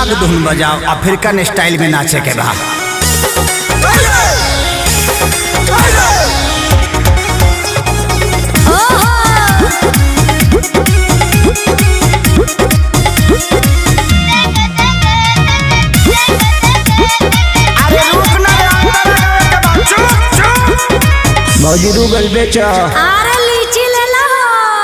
नाग धुन बजाओ, अफ्रीकन स्टाइल में नाचे के बा। मौजी रूगल बेचो।